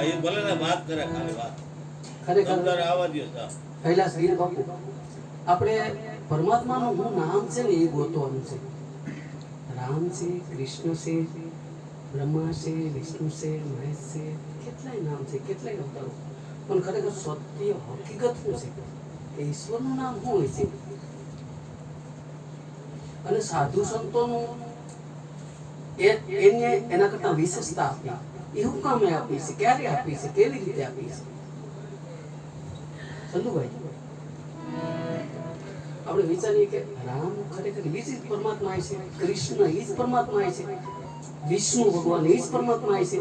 એ ભલે ને વાત કરે ખાલી વાત ખરેખર અંદર આવવા દો સાહેબ. કૈલાસ ગીર બાપુ આપણે પરમાત્માનું શું નામ છે ને એ ગોતવાનું છે. રામ છે, કૃષ્ણ છે, બ્રહ્મા છે, વિષ્ણુ છે, મહેશ છે, કેટલાય નામ છે, કેટલાય અવતારો, પણ ખરેખર સત્ય હકીકત શું છે કે ઈશ્વરનું નામ શું હોય છે? અને સાધુ સંતોનું એને એના કરતા વિશેષતા આપી એ હું કામે આપી છે, ક્યારે આપી છે, કેવી રીતે આપી છે? ચંદુભાઈ આપણે વિચારીએ કે રામ ખરેખર એ જ પરમાત્મા છે, કૃષ્ણ એ જ પરમાત્મા છે, વિષ્ણુ ભગવાન એ જ પરમાત્મા છે,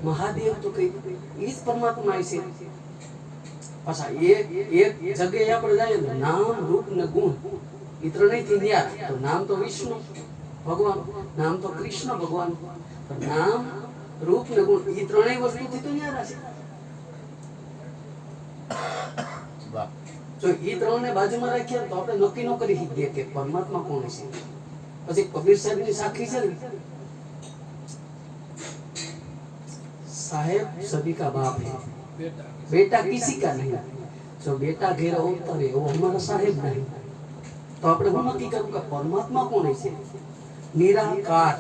મહાદેવ તો કઈ એ જ પરમાત્મા છે. પાછા એક જગ્યાએ આપણે જઈએ ને નામ રૂપ ને ગુણ એ ત્રણેયથી ન્યારા. તો નામ તો વિષ્ણુ ભગવાન, નામ તો કૃષ્ણ ભગવાન, નામ રૂપ ને ગુણ એ ત્રણેય વસ્તુથી તો ન્યારા છે. જો એ ત્રણને બાજુમાં રાખીએ તો આપણે નક્કી ન કરી શકીએ કે પરમાત્મા કોણ છે. પછી કબીર સાહેબની સાખી છે ને, साहेब सभी का बाप है, बेटा किसी का नहीं, जो बेटा घेर उतरे वो हमारा साहेब नहीं. तो આપણે હું નક્કી કરું કે પરમાત્મા કોણ છે? નિરાકાર,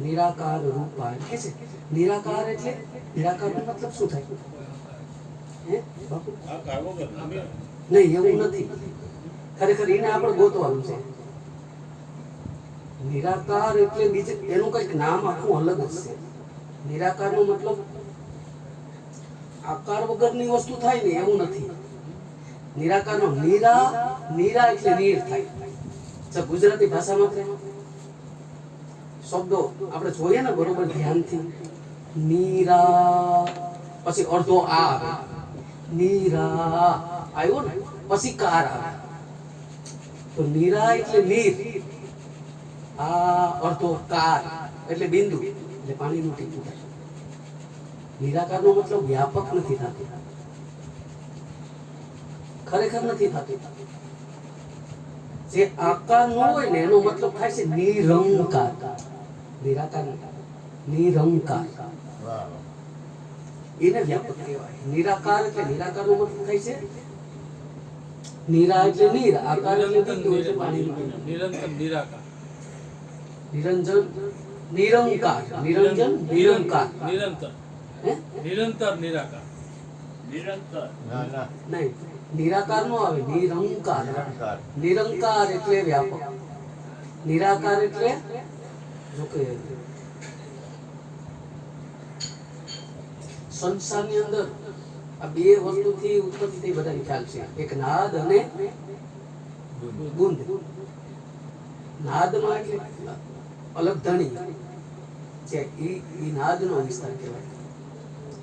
નિરાકાર રૂપા કે છે. નિરાકાર એટલે નિરાકારનો મતલબ શું થાય? હે બાપુ? આ કાગો કર નહીં, એવું નથી. ખરેખર એને આપણે ગોતવાનું છે. નિરાકાર એટલે બીજે એનું કંઈક નામ આખું અલગ જ છે. નિરાકારનો મતલબ આકાર વગરની વસ્તુ થાય ને એવું નથી. નિરાકારનો નીરા, નીરા એટલે નીર થાય. ગુજરાતી ભાષામાં શબ્દો આપણે જોઈએ ને બરોબર ધ્યાનથી, નીરા પછી અડધો આ આવે, નીરા આવ્યો ને પછી કાર આવે. તો નીરા એટલે નીર, આ અડધો કાર એટલે બિંદુ એટલે પાણીનું ટીપું થાય. નિરાકારનો મતલબ વ્યાપક નથી થતું, ખરેખર નથી થતું. જે આકાર ન હોય ને એનો મતલબ થાય છે નિરંકાર. નિરાકાર નિરંકાર એને વ્યાપક કહેવાય. નિરાકાર એટલે નિરાકારનો મતલબ થાય છે નિરા એટલે નીર, આકાર એટલે બિંદુ એટલે પાણીનું ટીપું. નિરંતર નિરાકાર, નિરંજન નિરંકાર, નિરંજન નિરંકાર, નિરંતર હે નિરંતર નિરાકાર. નિરંતર ના ના નહીં, નિરાકાર નો આવે, નિરંકાર. નિરંકાર. નિરંકાર એટલે વ્યાપક, નિરાકાર એટલે જો કે સંસારની અંદર આ બે વસ્તુથી ઉત્પત્તિ થઈ બધાને ખ્યાલ છે. એક નાદ અને બુંદ. નાદમાં એટલે અલગ ધણી છે, ઈ નાદનો વિસ્તાર કહેવાય.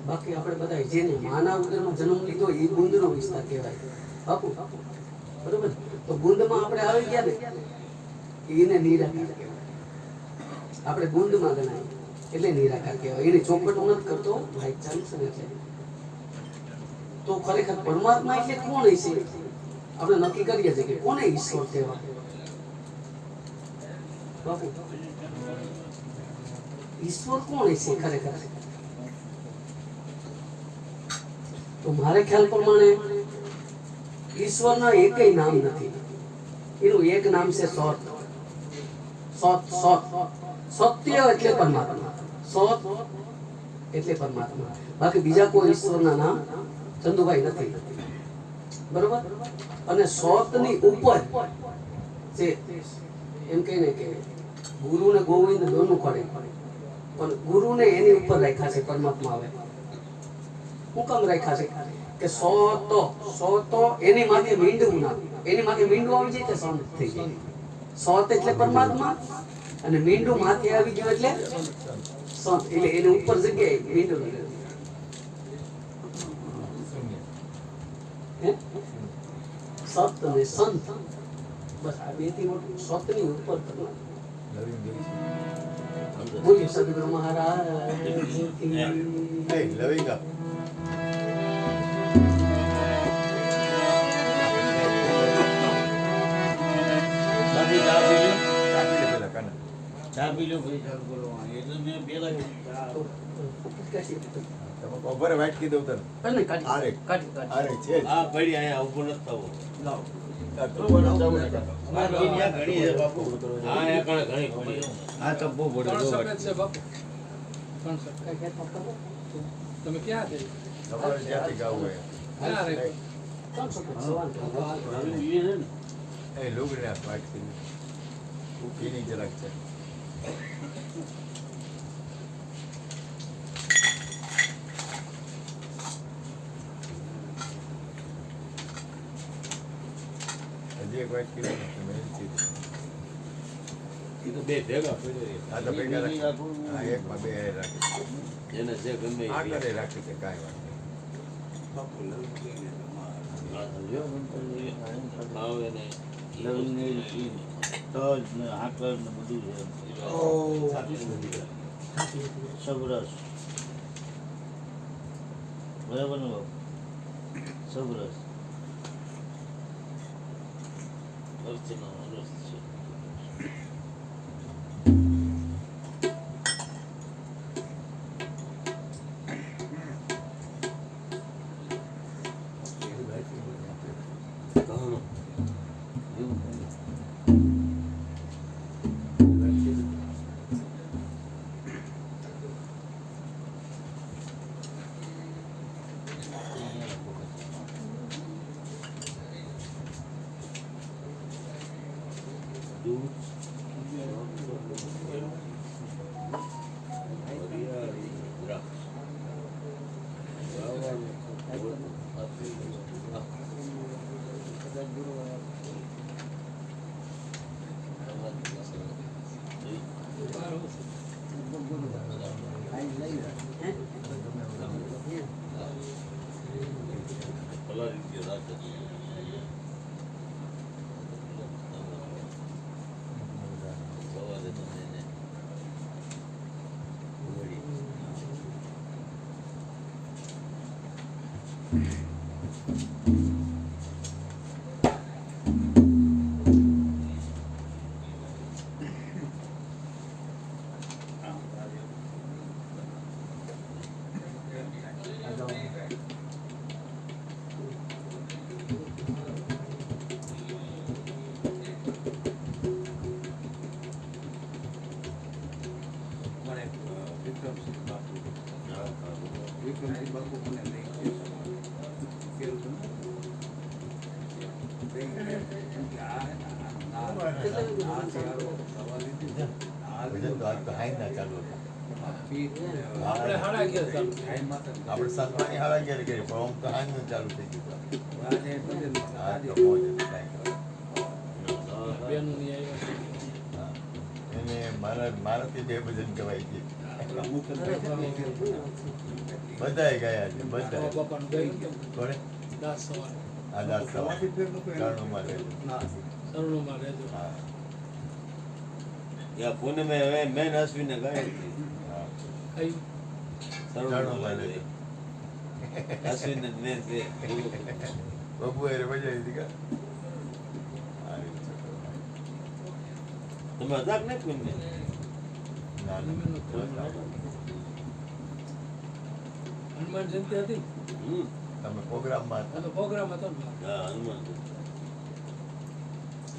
બાકી આપણે બધા જેને માના ઉદરમાં જન્મ લીધો એ બુંદનો વિસ્તાર કહેવાય. બાપુ બરોબર? તો બુંદમાં આપણે આવી ગયા ને એને નિરાકાર કહેવાય. આપણે બુંદમાં ગણાય એટલે નિરાકાર કહેવાય. એને ચોખવટ નથી કરતો ભાઈ ચાલશે ને એટલે. તો ખરેખર પરમાત્મા એટલે કોણ છે આપણે નક્કી કરીએ છીએ કે કોને ઈશ્વર કહેવાય. બાપુ ઈશ્વર કોણ છે ખરેખર? તો મારે ખ્યાલ પ્રમાણે ઈશ્વરના એકેય નામ નથી. એનું એક નામ છે સત. સત સત સત્ય એટલે પરમાત્મા, સત એટલે પરમાત્મા. બાકી બીજા કોઈ ઈશ્વરના નામ ચંદુભાઈ નથી, બરોબર? અને સતની ઉપર જે એમ કહીને કે ગુરુ ને ગોવિંદ દોનું પડે, પણ ગુરુને એની ઉપર રાખ્યા છે પરમાત્મા. આવે હું કામ રાખ્યા છે કે સો તો એની માથે મીંડું ના, એની માથે મીંડું આવી જાય તો સંત થઈ જાય. સત એટલે પરમાત્મા અને મીંડું માથે આવી ગયું એટલે સંત, એટલે એની ઉપર જગ્યાએ મીંડું સત અને સંત, બસ આ બે થી મોટું સતની ઉપર પરમાત્મા. બોલીએ સદગુરુ મહારાજ કી. Hey, લવિંગા. દાદી દાદી રાખી લે પેલા કાના. ચા પી લો પછી ચાલુ કરો એટલે મેં પેલા કીધું ચા તમે બપોરે વાઇટ કીધું તને આરે આરે છે જ. આ પડી અહીંયા ઊભો નથી થવો આ તો પણ જવું ને કાકા. આ દુનિયા ઘણી છે બાપુ આ અહીંયા કણે ઘણી પડી આ તો બહુ પડી 300 જ છે બાપુ 300 તમે ક્યાં છે તમારે જ્યાંથી ગાવું હોય. ક્યાં રહે એ લુગડી નાખ વાઇટ કીધું. એની જરાક છે. હજી એક વાઇટ કીધું ને તમે એ જ કીધું. એ તો બે ભેગા પડ્યો આ તો ભેગા રાખી. હા, એકમાં બે રાખી. એને જે ગમે એ આગળ એ રાખી છે કાંઈ વાત નહીં. ભાવ એને લવંગ તજ ને આકર ને બધું છે સબરસ બરાબર ને બાપુ સબરસ અર્ચના અરસ છે ભજન તો આજ તો હાઈ ના ચાલુ હતા. આપણે હાડા ગયા ચાલુ આપણે સંતવાણી હાડા ઘેર કરી પણ આમ તો હાઈ નું ચાલુ થઈ ગયું. હા તો મોજ હતી કાંઈ કરે. બેનું ની આવ્યા હા. એને મારાથી બે ભજન કવાય છે. બધાએ ગયા છે બધાએ. બાપાનું ગઈ ગયો કોણે? દાસ સવાર આ દાસ સવાર ચરણોમાં રહેજો. સરુણમાં રહેજો હા યા પુણે મેં મેન અશ્વિને ગાય હા કઈ ચરણોમાં રહેજો. અશ્વિને મેન છે બબુ એ બજાવી હતી કા આ રીતે છે. તમે હતા કે નહીં પુણે ના ના હનુમાન જયંતિ હતી તમે પ્રોગ્રામમાં હતા. આ તો પ્રોગ્રામ હતો ને હા હનુમાન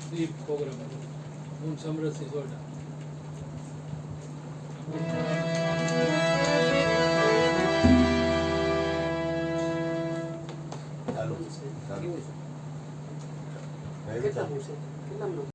સ્લીપ પ્રોગ્રામ હતો હું સમરસથી સોડા ચાલો ચાલો. કેટલા